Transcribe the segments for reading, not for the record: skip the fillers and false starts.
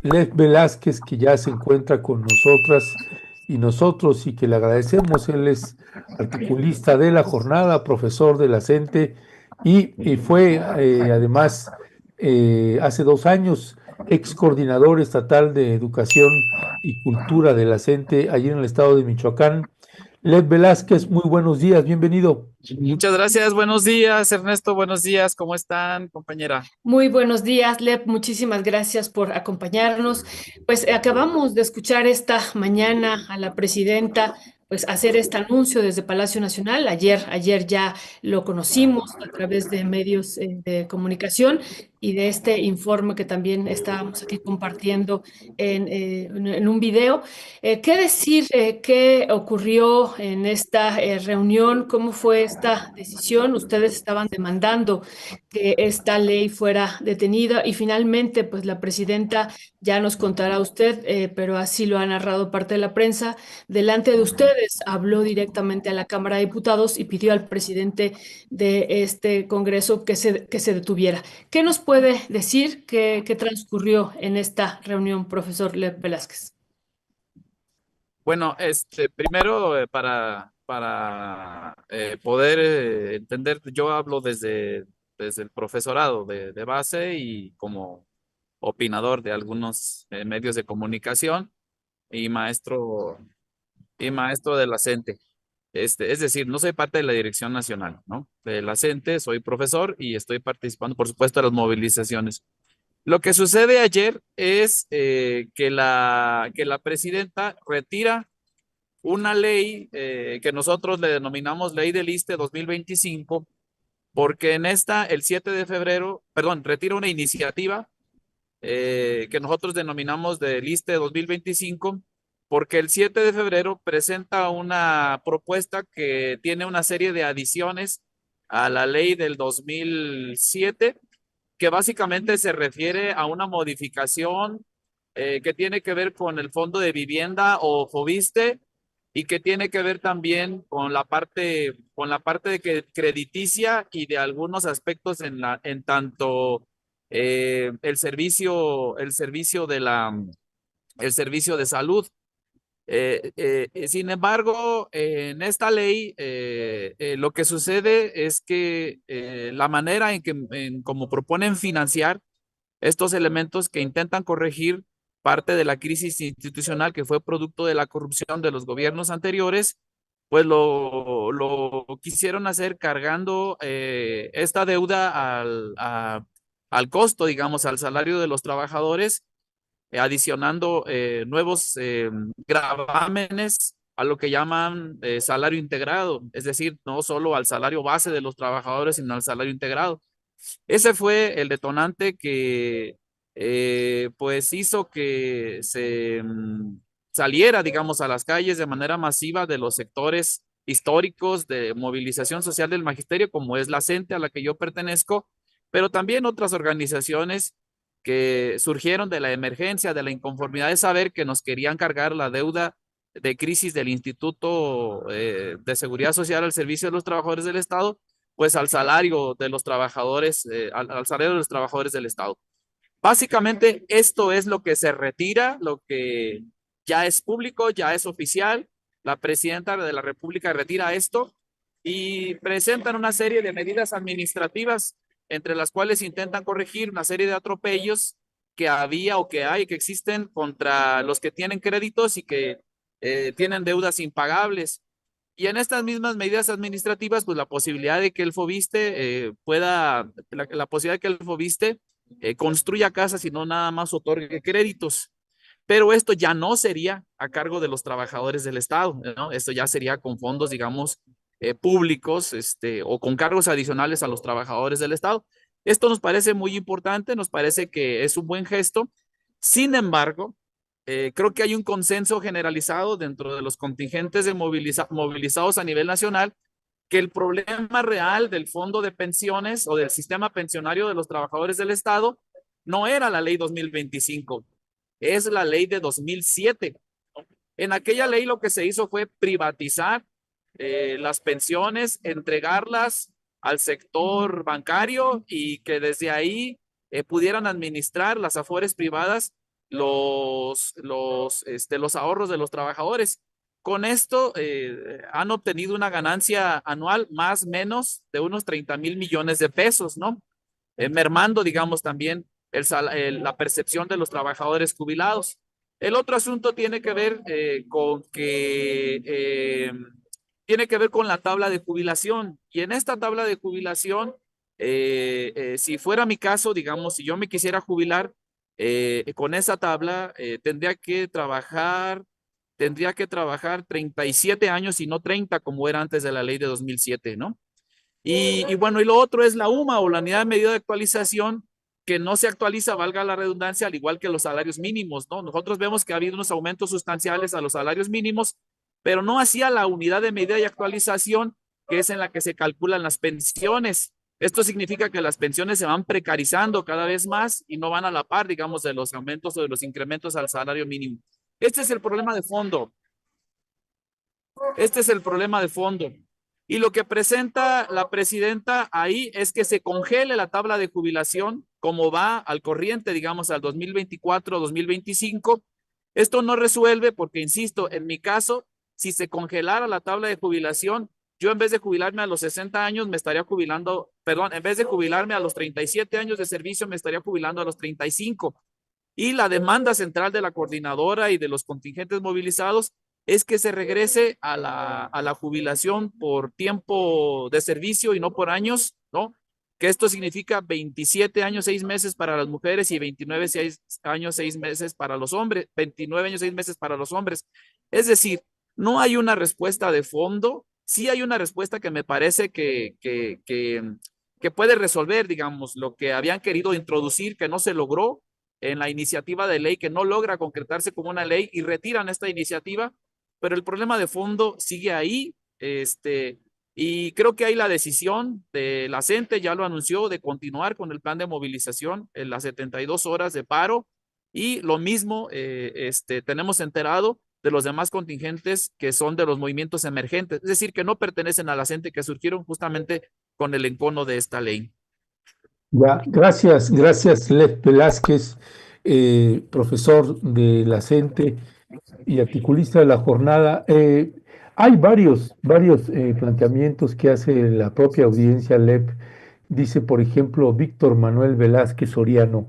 Lev Velázquez, que ya se encuentra con nosotras y nosotros y que le agradecemos. Él es articulista de la jornada, profesor de la CENTE y fue además hace 2 años ex coordinador estatal de educación y cultura de la CENTE allí en el estado de Michoacán. Lev Velázquez, muy buenos días, bienvenido. Muchas gracias, buenos días, Ernesto, buenos días, ¿cómo están, compañera? Muy buenos días, Lep. Muchísimas gracias por acompañarnos. Pues acabamos de escuchar esta mañana a la presidenta pues hacer este anuncio desde Palacio Nacional. Ayer ya lo conocimos a través de medios de comunicación y de este informe que también estábamos aquí compartiendo en un video. ¿Qué decir? ¿Qué ocurrió en esta reunión? ¿Cómo fue esta decisión? Ustedes estaban demandando que esta ley fuera detenida y finalmente pues la presidenta ya nos contará usted, pero así lo ha narrado parte de la prensa, delante de ustedes habló directamente a la Cámara de Diputados y pidió al presidente de este Congreso que se detuviera. ¿Qué nos puede decir que transcurrió en esta reunión, profesor Lev Velázquez? Bueno, primero para poder entender, yo hablo desde el profesorado de base y como opinador de algunos medios de comunicación y maestro de la CENTE. Es decir, no soy parte de la dirección nacional, ¿no? De la CENTE, soy profesor y estoy participando, por supuesto, de las movilizaciones. Lo que sucede ayer es que la presidenta retira una ley que nosotros le denominamos Ley del ISSSTE 2025, porque en esta, el 7 de febrero, perdón, retira una iniciativa que nosotros denominamos del ISSSTE 2025, porque el 7 de febrero presenta una propuesta que tiene una serie de adiciones a la ley del 2007 que básicamente se refiere a una modificación que tiene que ver con el Fondo de Vivienda o FOVISTE y que tiene que ver también con la parte de que crediticia y de algunos aspectos en tanto el servicio de salud. Sin embargo, en esta ley, lo que sucede es que la manera como proponen financiar estos elementos que intentan corregir parte de la crisis institucional que fue producto de la corrupción de los gobiernos anteriores, pues lo quisieron hacer cargando esta deuda al costo, digamos, al salario de los trabajadores, adicionando nuevos gravámenes a lo que llaman salario integrado, es decir, no solo al salario base de los trabajadores, sino al salario integrado. Ese fue el detonante que pues hizo que se saliera, digamos, a las calles de manera masiva de los sectores históricos de movilización social del magisterio, como es la CENTE a la que yo pertenezco, pero también otras organizaciones que surgieron de la emergencia, de la inconformidad de saber que nos querían cargar la deuda de crisis del Instituto de Seguridad Social al servicio de los trabajadores del Estado, pues al salario de los trabajadores, al salario de los trabajadores del Estado. Básicamente, esto es lo que se retira, lo que ya es público, ya es oficial. La presidenta de la República retira esto y presentan una serie de medidas administrativas, entre las cuales intentan corregir una serie de atropellos que había o que hay, que existen contra los que tienen créditos y que tienen deudas impagables. Y en estas mismas medidas administrativas, pues la posibilidad de que el FOBISTE la posibilidad de que el FOBISTE construya casas y no nada más otorgue créditos. Pero esto ya no sería a cargo de los trabajadores del Estado, ¿no? Esto ya sería con fondos, digamos, públicos, o con cargos adicionales a los trabajadores del Estado. Esto nos parece muy importante, nos parece que es un buen gesto. Sin embargo, creo que hay un consenso generalizado dentro de los contingentes movilizados a nivel nacional que el problema real del fondo de pensiones o del sistema pensionario de los trabajadores del Estado no era la ley 2025, es la ley de 2007. En aquella ley lo que se hizo fue privatizar las pensiones, entregarlas al sector bancario y que desde ahí pudieran administrar las afores privadas los ahorros de los trabajadores. Con esto han obtenido una ganancia anual más o menos de unos 30,000 millones de pesos, ¿no? Mermando, digamos, también la percepción de los trabajadores jubilados. El otro asunto tiene que ver tiene que ver con la tabla de jubilación. Y en esta tabla de jubilación, si fuera mi caso, digamos, si yo me quisiera jubilar con esa tabla, tendría que trabajar 37 años y no 30 como era antes de la ley de 2007, ¿no? Y bueno, y lo otro es la UMA o la unidad de medida de actualización, que no se actualiza, valga la redundancia, al igual que los salarios mínimos, ¿no? Nosotros vemos que ha habido unos aumentos sustanciales a los salarios mínimos, pero no hacía la unidad de medida de actualización, que es en la que se calculan las pensiones. Esto significa que las pensiones se van precarizando cada vez más y no van a la par, digamos, de los aumentos o de los incrementos al salario mínimo. Este es el problema de fondo. Este es el problema de fondo. Y lo que presenta la presidenta ahí es que se congele la tabla de jubilación como va al corriente, digamos, al 2024, 2025. Esto no resuelve porque, insisto, en mi caso, si se congelara la tabla de jubilación, yo en vez de jubilarme a los 60 años, me estaría jubilando, perdón, en vez de jubilarme a los 37 años de servicio, me estaría jubilando a los 35. Y la demanda central de la coordinadora y de los contingentes movilizados es que se regrese a la jubilación por tiempo de servicio y no por años, ¿no? Que esto significa 27 años, 6 meses para las mujeres y 29 años, 6 meses para los hombres, 29 años, 6 meses para los hombres. Es decir, no hay una respuesta de fondo, sí hay una respuesta que me parece que puede resolver, digamos, lo que habían querido introducir, que no se logró en la iniciativa de ley, que no logra concretarse como una ley y retiran esta iniciativa, pero el problema de fondo sigue ahí, y creo que hay la decisión de la CENTE, ya lo anunció, de continuar con el plan de movilización en las 72 horas de paro, y lo mismo tenemos enterado de los demás contingentes que son de los movimientos emergentes, es decir, que no pertenecen a la CENTE, que surgieron justamente con el encono de esta ley. Ya, gracias, gracias, Lev Velázquez, profesor de la CENTE y articulista de la jornada. Hay varios planteamientos que hace la propia audiencia, Lev. Dice, por ejemplo, Víctor Manuel Velázquez Soriano.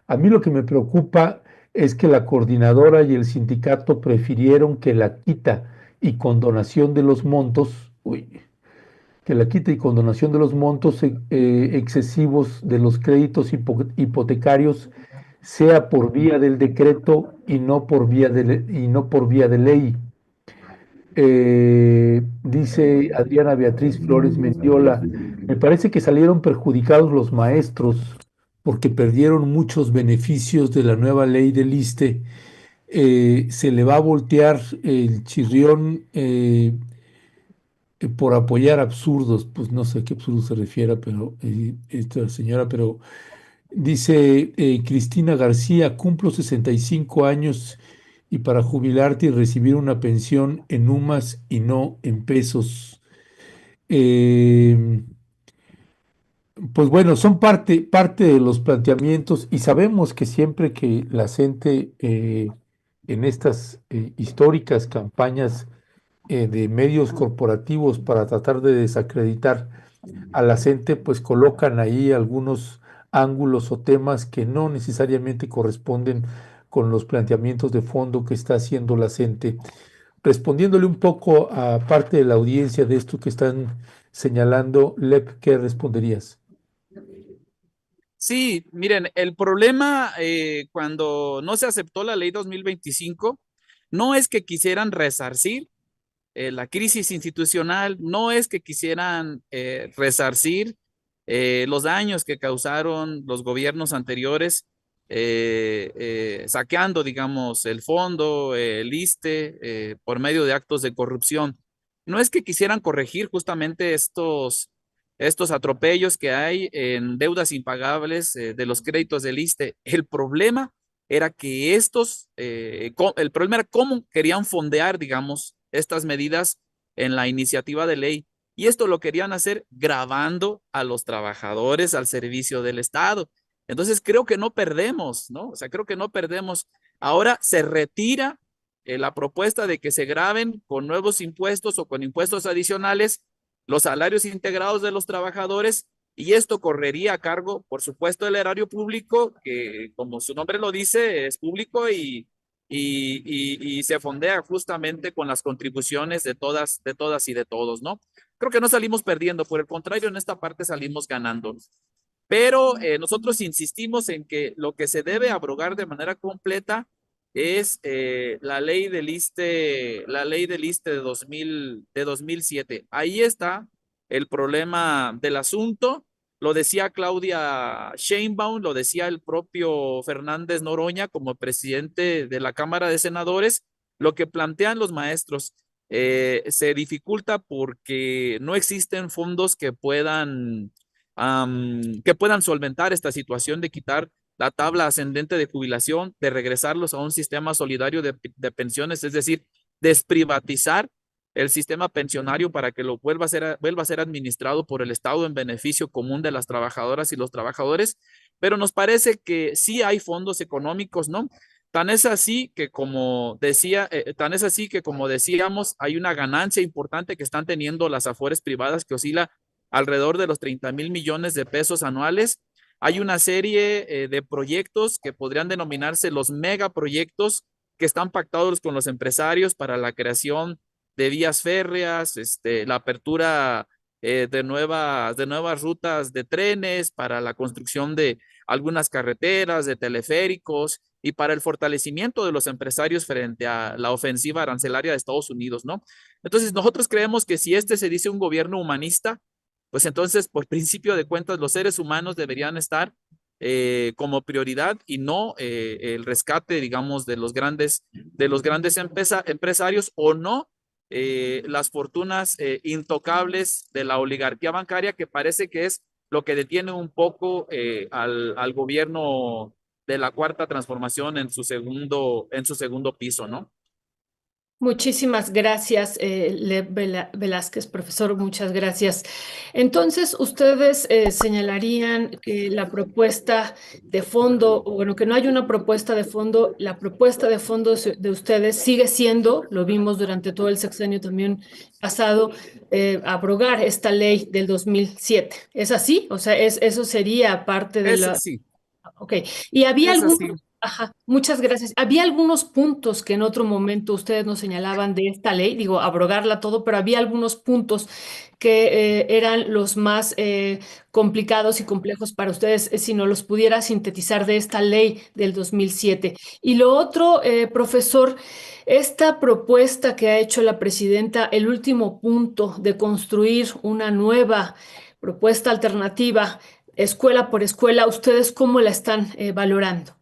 A mí lo que me preocupa es que la coordinadora y el sindicato prefirieron y condonación de los montos, que la quita y condonación de los montos excesivos de los créditos hipotecarios sea por vía del decreto y no por vía de ley. Dice Adriana Beatriz Flores Mendiola, me parece que salieron perjudicados los maestros porque perdieron muchos beneficios de la nueva ley del ISSSTE. Se le va a voltear el chirrión por apoyar absurdos, pues no sé a qué absurdo se refiere, pero esta señora, pero dice Cristina García, cumplo 65 años y para jubilarte y recibir una pensión en UMAS y no en pesos. Eh, pues bueno, son parte de los planteamientos y sabemos que siempre que la gente en estas históricas campañas de medios corporativos para tratar de desacreditar a la gente, pues colocan ahí algunos ángulos o temas que no necesariamente corresponden con los planteamientos de fondo que está haciendo la gente. Respondiéndole un poco a parte de la audiencia de esto que están señalando, Lep, ¿qué responderías? Sí, miren, el problema cuando no se aceptó la ley 2025 no es que quisieran resarcir la crisis institucional, no es que quisieran resarcir los daños que causaron los gobiernos anteriores, saqueando, digamos, el fondo, el ISSSTE, por medio de actos de corrupción. No es que quisieran corregir justamente estos atropellos que hay en deudas impagables de los créditos del ISSSTE. El problema era que el problema era cómo querían fondear, digamos, estas medidas en la iniciativa de ley. Y esto lo querían hacer gravando a los trabajadores al servicio del Estado. Entonces creo que no perdemos, ¿no? O sea, creo que no perdemos. Ahora se retira la propuesta de que se graben con nuevos impuestos o con impuestos adicionales los salarios integrados de los trabajadores, y esto correría a cargo, por supuesto, del erario público, que como su nombre lo dice, es público y se fondea justamente con las contribuciones de todas y de todos, ¿no? Creo que no salimos perdiendo, por el contrario, en esta parte salimos ganando. Pero nosotros insistimos en que lo que se debe abrogar de manera completa es la ley del ISSSTE de 2007. Ahí está el problema del asunto. Lo decía Claudia Sheinbaum, lo decía el propio Fernández Noroña como presidente de la Cámara de Senadores. Lo que plantean los maestros se dificulta porque no existen fondos que puedan solventar esta situación de quitar la tabla ascendente de jubilación, de regresarlos a un sistema solidario de pensiones, es decir, desprivatizar el sistema pensionario para que lo vuelva a ser administrado por el Estado en beneficio común de las trabajadoras y los trabajadores. Pero nos parece que sí hay fondos económicos, ¿no? Tan es así que tan es así que como decíamos, hay una ganancia importante que están teniendo las afores privadas que oscila alrededor de los 30,000 millones de pesos anuales. Hay una serie de proyectos que podrían denominarse los megaproyectos que están pactados con los empresarios para la creación de vías férreas, la apertura de nuevas rutas de trenes, para la construcción de algunas carreteras, de teleféricos y para el fortalecimiento de los empresarios frente a la ofensiva arancelaria de Estados Unidos, ¿no? Entonces, nosotros creemos que si se dice un gobierno humanista, pues entonces, por principio de cuentas, los seres humanos deberían estar como prioridad y no el rescate, digamos, de los grandes empresarios o no las fortunas intocables de la oligarquía bancaria, que parece que es lo que detiene un poco al gobierno de la Cuarta Transformación en su segundo piso, ¿no? Muchísimas gracias, Velázquez, profesor, muchas gracias. Entonces, ustedes señalarían que la propuesta de fondo, o bueno, que no hay una propuesta de fondo, la propuesta de fondo de ustedes sigue siendo, lo vimos durante todo el sexenio también pasado, abrogar esta ley del 2007. ¿Es así? O sea, eso sería parte de Es la... así, Ok, y había es algunos, así. ajá, muchas gracias. Había algunos puntos que en otro momento ustedes nos señalaban de esta ley, digo, abrogarla todo, pero había algunos puntos que eran los más complicados y complejos para ustedes, si no los pudiera sintetizar de esta ley del 2007. Y lo otro, profesor, esta propuesta que ha hecho la presidenta, el último punto de construir una nueva propuesta alternativa escuela por escuela, ¿ustedes cómo la están valorando?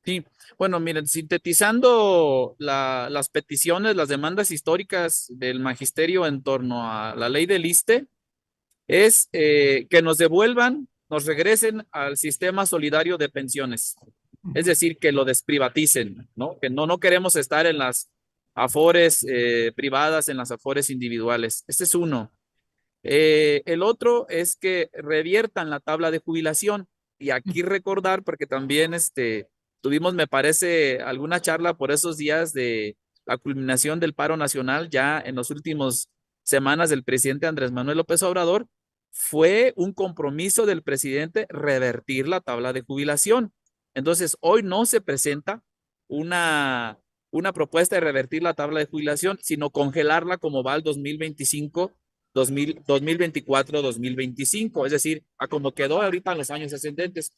Sí, bueno, miren, sintetizando las peticiones, las demandas históricas del magisterio en torno a la ley del ISSSTE, es que nos devuelvan, nos regresen al sistema solidario de pensiones. Es decir, que lo desprivaticen, ¿no? Que no queremos estar en las afores privadas, en las afores individuales. Este es uno. El otro es que reviertan la tabla de jubilación. Y aquí recordar, porque también tuvimos, me parece, alguna charla por esos días de la culminación del paro nacional, ya en los últimos semanas del presidente Andrés Manuel López Obrador, fue un compromiso del presidente revertir la tabla de jubilación. Entonces, hoy no se presenta una, una propuesta de revertir la tabla de jubilación, sino congelarla como va al 2025 2024-2025, es decir, a como quedó ahorita en los años ascendentes.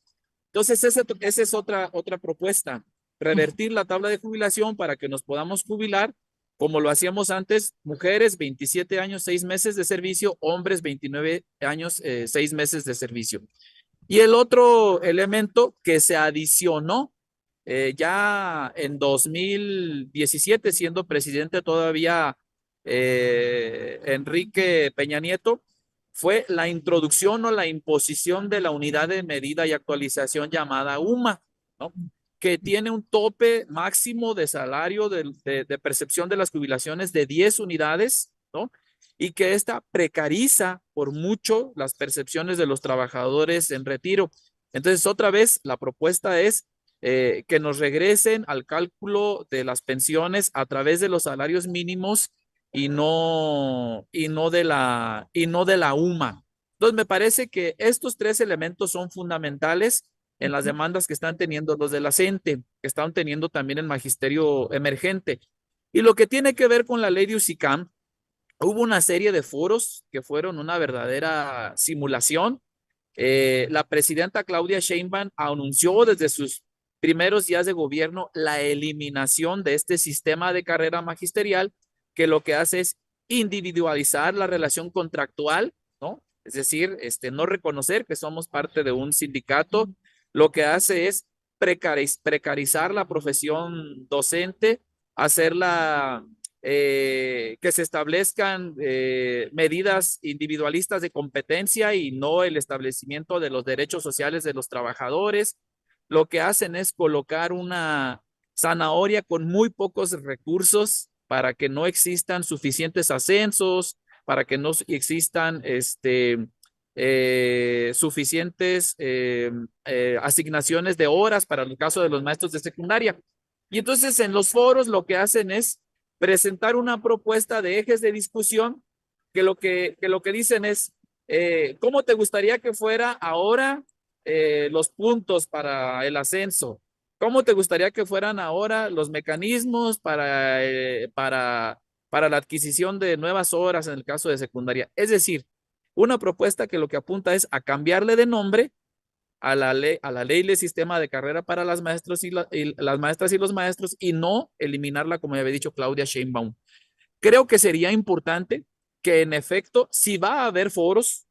Entonces, esa es otra propuesta, revertir la tabla de jubilación para que nos podamos jubilar como lo hacíamos antes, mujeres 27 años, 6 meses de servicio, hombres 29 años, 6 meses de servicio. Y el otro elemento que se adicionó ya en 2017, siendo presidente todavía Enrique Peña Nieto, fue la introducción o la imposición de la unidad de medida y actualización llamada UMA, ¿no? Que tiene un tope máximo de salario de percepción de las jubilaciones de 10 unidades, ¿no? Y que esta precariza por mucho las percepciones de los trabajadores en retiro. Entonces, otra vez, la propuesta es que nos regresen al cálculo de las pensiones a través de los salarios mínimos y no de la UMA. Entonces, me parece que estos tres elementos son fundamentales en las demandas que están teniendo los de la CENTE, que están teniendo también el magisterio emergente. Y lo que tiene que ver con la ley de USICAM, hubo una serie de foros que fueron una verdadera simulación. La presidenta Claudia Sheinbaum anunció desde sus primeros días de gobierno la eliminación de este sistema de carrera magisterial, que lo que hace es individualizar la relación contractual, ¿no? Es decir, no reconocer que somos parte de un sindicato. Lo que hace es precarizar la profesión docente, hacerla que se establezcan medidas individualistas de competencia y no el establecimiento de los derechos sociales de los trabajadores. Lo que hacen es colocar una zanahoria con muy pocos recursos para que no existan suficientes ascensos, para que no existan suficientes asignaciones de horas para el caso de los maestros de secundaria. Y entonces en los foros lo que hacen es presentar una propuesta de ejes de discusión que lo que dicen es, ¿cómo te gustaría que fuera ahora los puntos para el ascenso? ¿Cómo te gustaría que fueran ahora los mecanismos para la adquisición de nuevas horas en el caso de secundaria? Es decir, una propuesta que lo que apunta es a cambiarle de nombre a la ley del sistema de carrera para las maestras las maestras y los maestros y no eliminarla, como ya había dicho Claudia Sheinbaum. Creo que sería importante que en efecto, si va a haber foros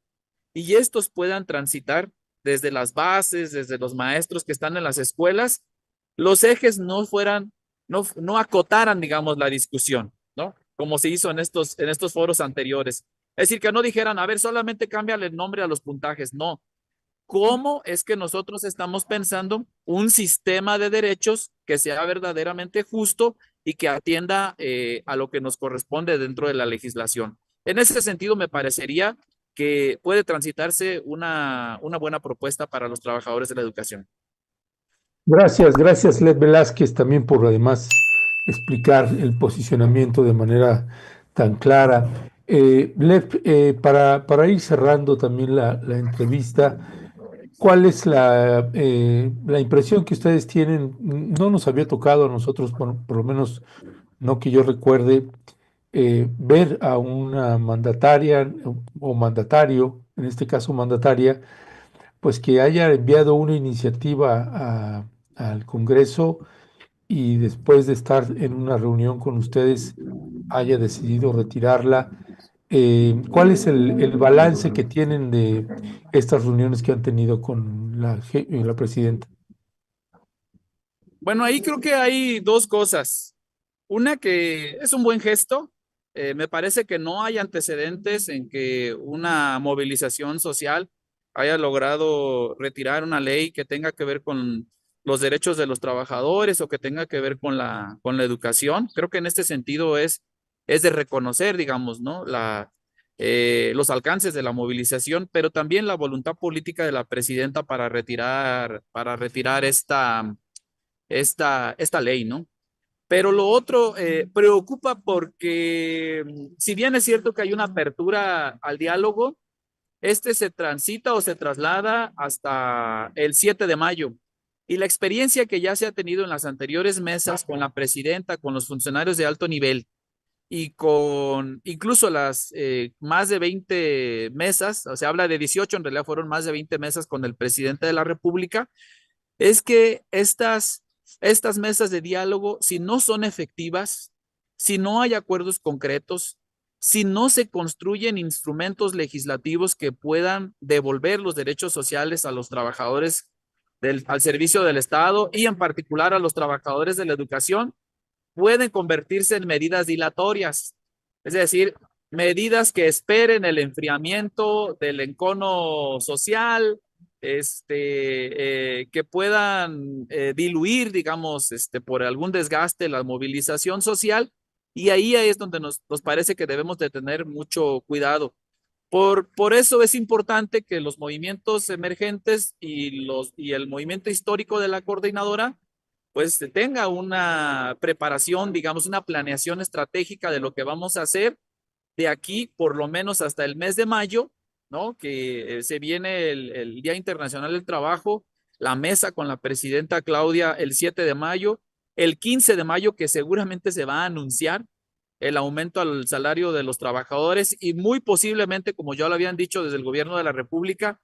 y estos puedan transitar desde las bases, desde los maestros que están en las escuelas, los ejes no acotaran, digamos, la discusión, ¿no? Como se hizo en estos foros anteriores. Es decir, que no dijeran, a ver, solamente cámbiale el nombre a los puntajes. No, ¿cómo es que nosotros estamos pensando un sistema de derechos que sea verdaderamente justo y que atienda a lo que nos corresponde dentro de la legislación? En ese sentido, me parecería que puede transitarse una buena propuesta para los trabajadores de la educación. Gracias, Led Velázquez, también por además explicar el posicionamiento de manera tan clara. Led, para ir cerrando también la entrevista, ¿cuál es la impresión que ustedes tienen? No nos había tocado a nosotros, por lo menos no que yo recuerde, ver a una mandataria o mandatario, en este caso mandataria, pues que haya enviado una iniciativa al Congreso y después de estar en una reunión con ustedes haya decidido retirarla. ¿Cuál es el balance que tienen de estas reuniones que han tenido con la presidenta? Bueno, ahí creo que hay dos cosas. Una que es un buen gesto. Me parece que no hay antecedentes en que una movilización social haya logrado retirar una ley que tenga que ver con los derechos de los trabajadores o que tenga que ver con la educación. Creo que en este sentido es de reconocer, digamos, ¿no? Los alcances de la movilización, pero también la voluntad política de la presidenta para retirar esta ley, ¿no? Pero lo otro preocupa porque si bien es cierto que hay una apertura al diálogo, este se transita o se traslada hasta el 7 de mayo. Y la experiencia que ya se ha tenido en las anteriores mesas con la presidenta, con los funcionarios de alto nivel y con incluso las más de 20 mesas, o sea, habla de 18, en realidad fueron más de 20 mesas con el presidente de la República, es que estas mesas de diálogo, si no son efectivas, si no hay acuerdos concretos, si no se construyen instrumentos legislativos que puedan devolver los derechos sociales a los trabajadores al servicio del Estado y en particular a los trabajadores de la educación, pueden convertirse en medidas dilatorias, es decir, medidas que esperen el enfriamiento del encono social, que puedan diluir, digamos, por algún desgaste la movilización social, y ahí es donde nos parece que debemos de tener mucho cuidado. Por eso es importante que los movimientos emergentes y el movimiento histórico de la coordinadora pues tenga una preparación, digamos, una planeación estratégica de lo que vamos a hacer de aquí por lo menos hasta el mes de mayo, ¿no? Que se viene el Día Internacional del Trabajo, la mesa con la presidenta Claudia el 7 de mayo, el 15 de mayo que seguramente se va a anunciar el aumento al salario de los trabajadores y muy posiblemente, como ya lo habían dicho desde el gobierno de la República,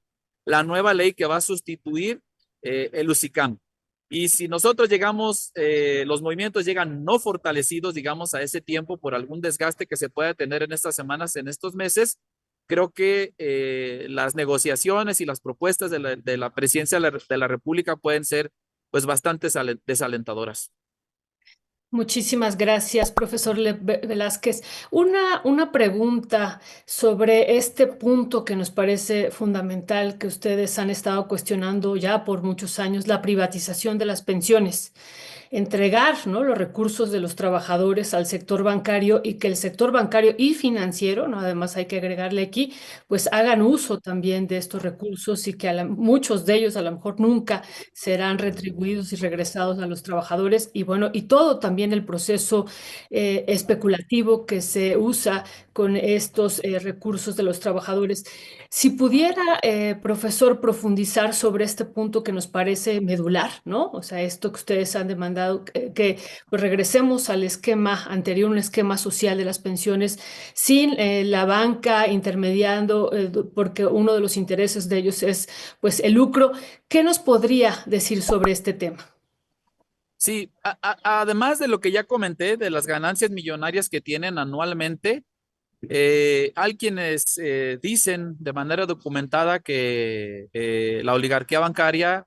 la nueva ley que va a sustituir el USICAM. Y si nosotros llegamos, los movimientos llegan no fortalecidos, digamos, a ese tiempo por algún desgaste que se pueda tener en estas semanas, en estos meses, creo que las negociaciones y las propuestas de la presidencia de la República pueden ser pues bastante desalentadoras. Muchísimas gracias, profesor Velázquez. Una pregunta sobre este punto que nos parece fundamental, que ustedes han estado cuestionando ya por muchos años, la privatización de las pensiones. Entregar, ¿no?, los recursos de los trabajadores al sector bancario y que el sector bancario y financiero, ¿no?, además hay que agregarle aquí, pues hagan uso también de estos recursos y que muchos de ellos a lo mejor nunca serán retribuidos y regresados a los trabajadores y bueno, y todo también el proceso especulativo que se usa con estos recursos de los trabajadores. Si pudiera, profesor, profundizar sobre este punto que nos parece medular, ¿no? O sea, esto que ustedes han demandado, que pues, regresemos al esquema anterior, un esquema social de las pensiones, sin la banca intermediando, porque uno de los intereses de ellos es pues el lucro. ¿Qué nos podría decir sobre este tema? Sí, además de lo que ya comenté, de las ganancias millonarias que tienen anualmente, hay quienes dicen de manera documentada que la oligarquía bancaria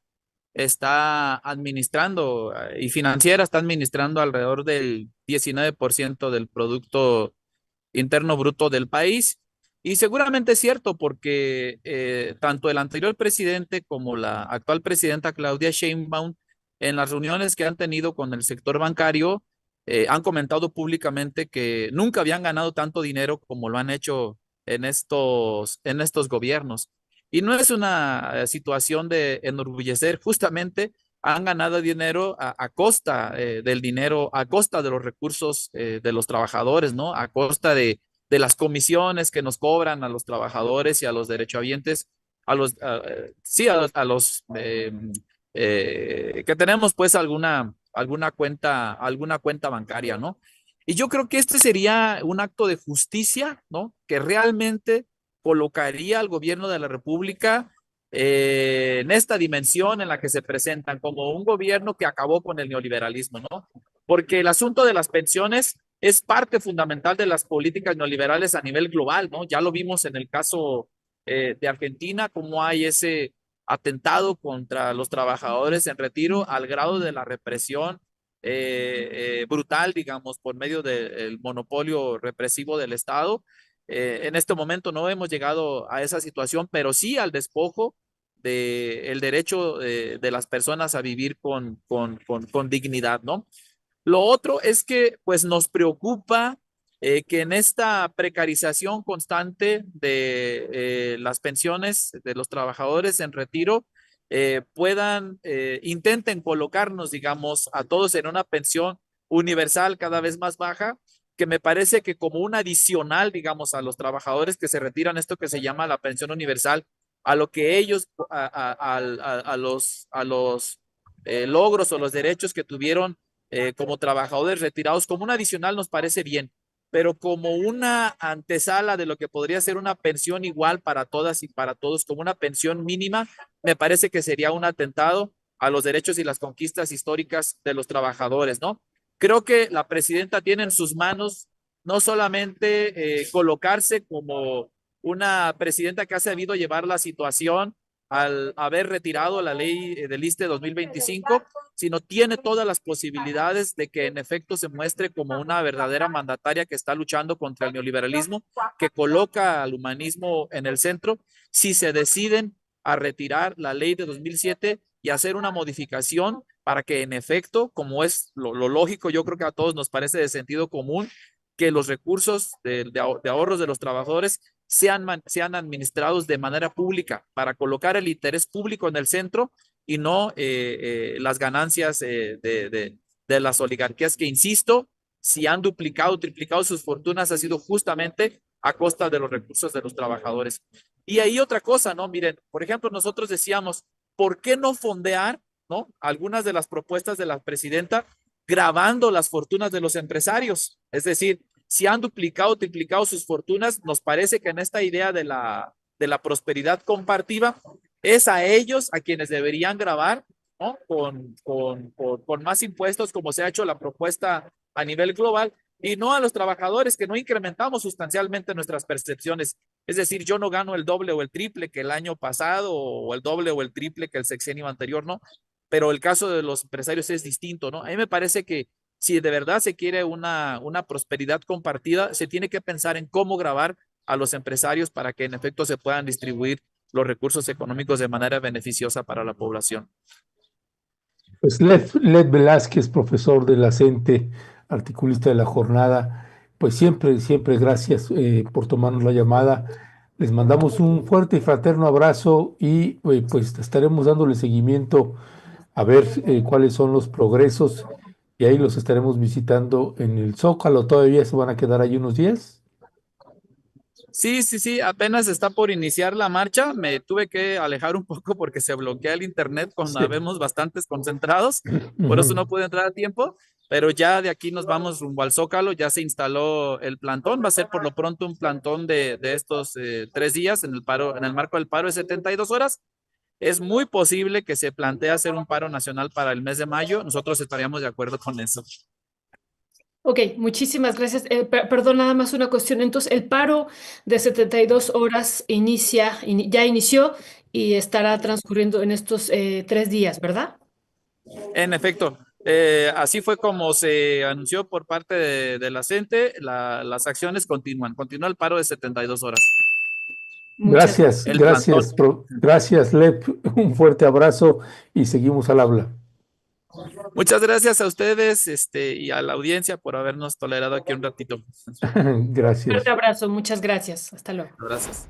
está administrando y financiera está administrando alrededor del 19% del Producto Interno Bruto del país. Y seguramente es cierto porque tanto el anterior presidente como la actual presidenta Claudia Sheinbaum, en las reuniones que han tenido con el sector bancario, han comentado públicamente que nunca habían ganado tanto dinero como lo han hecho en estos gobiernos. Y no es una situación de enorgullecer, justamente han ganado dinero a costa del dinero, a costa de los recursos de los trabajadores, ¿no? A costa de las comisiones que nos cobran a los trabajadores y a los derechohabientes, sí, a los que tenemos pues alguna cuenta bancaria, ¿no? Y yo creo que este sería un acto de justicia, ¿no? Que realmente colocaría al gobierno de la República en esta dimensión en la que se presentan como un gobierno que acabó con el neoliberalismo, ¿no? Porque el asunto de las pensiones es parte fundamental de las políticas neoliberales a nivel global, ¿no? Ya lo vimos en el caso de Argentina, cómo hay ese atentado contra los trabajadores en retiro al grado de la represión brutal, digamos, por medio del monopolio represivo del Estado. En este momento no hemos llegado a esa situación, pero sí al despojo del derecho de las personas a vivir con dignidad, ¿no? Lo otro es que pues nos preocupa que en esta precarización constante de las pensiones de los trabajadores en retiro intenten colocarnos, digamos, a todos en una pensión universal cada vez más baja, que me parece que como un adicional, digamos, a los trabajadores que se retiran, esto que se llama la pensión universal, a lo que ellos, a los logros o los derechos que tuvieron como trabajadores retirados, como un adicional nos parece bien, pero como una antesala de lo que podría ser una pensión igual para todas y para todos, como una pensión mínima, me parece que sería un atentado a los derechos y las conquistas históricas de los trabajadores, ¿no? Creo que la presidenta tiene en sus manos no solamente colocarse como una presidenta que ha sabido llevar la situación al haber retirado la ley del ISSSTE 2025, sino tiene todas las posibilidades de que en efecto se muestre como una verdadera mandataria que está luchando contra el neoliberalismo, que coloca al humanismo en el centro, si se deciden a retirar la ley de 2007 y hacer una modificación para que en efecto, como es lo lógico, yo creo que a todos nos parece de sentido común, que los recursos de ahorros de los trabajadores sean administrados de manera pública para colocar el interés público en el centro y no las ganancias de las oligarquías que, insisto, si han duplicado o triplicado sus fortunas ha sido justamente a costa de los recursos de los trabajadores. Y ahí otra cosa, ¿no? Miren, por ejemplo, nosotros decíamos, ¿por qué no fondear, ¿no? Algunas de las propuestas de la presidenta grabando las fortunas de los empresarios? Es decir, si han duplicado o triplicado sus fortunas, nos parece que en esta idea de la prosperidad compartida, es a ellos a quienes deberían grabar, ¿no? Con más impuestos, como se ha hecho la propuesta a nivel global, y no a los trabajadores, que no incrementamos sustancialmente nuestras percepciones. Es decir, yo no gano el doble o el triple que el año pasado, o el doble o el triple que el sexenio anterior, no. Pero el caso de los empresarios es distinto, ¿no? A mí me parece que si de verdad se quiere una prosperidad compartida, se tiene que pensar en cómo grabar a los empresarios para que en efecto se puedan distribuir los recursos económicos de manera beneficiosa para la población. Pues Led Velázquez, profesor de la CENTE, articulista de la jornada, pues siempre, siempre gracias por tomarnos la llamada. Les mandamos un fuerte y fraterno abrazo y pues estaremos dándole seguimiento a ver cuáles son los progresos y ahí los estaremos visitando en el Zócalo. ¿Todavía se van a quedar ahí unos días? Sí, sí, sí, apenas está por iniciar la marcha. Me tuve que alejar un poco porque se bloquea el internet cuando Sí. habemos bastantes concentrados, por eso Ujú. no pude entrar a tiempo, pero ya de aquí nos vamos rumbo al Zócalo, ya se instaló el plantón, va a ser por lo pronto un plantón de estos 3 días en el paro, en el marco del paro de 72 horas. Es muy posible que se plantee hacer un paro nacional para el mes de mayo, nosotros estaríamos de acuerdo con eso. Ok, muchísimas gracias. Perdón, nada más una cuestión. Entonces, el paro de 72 horas ya inició y estará transcurriendo en estos 3 días, ¿verdad? En efecto, así fue como se anunció por parte de la CENTE, las acciones continúa el paro de 72 horas, Muchas Gracias, el gracias, plantón. gracias, Led. Un fuerte abrazo y seguimos al habla. Muchas gracias a ustedes, y a la audiencia por habernos tolerado aquí un ratito. fuerte Gracias. abrazo, muchas gracias. Hasta luego. Gracias.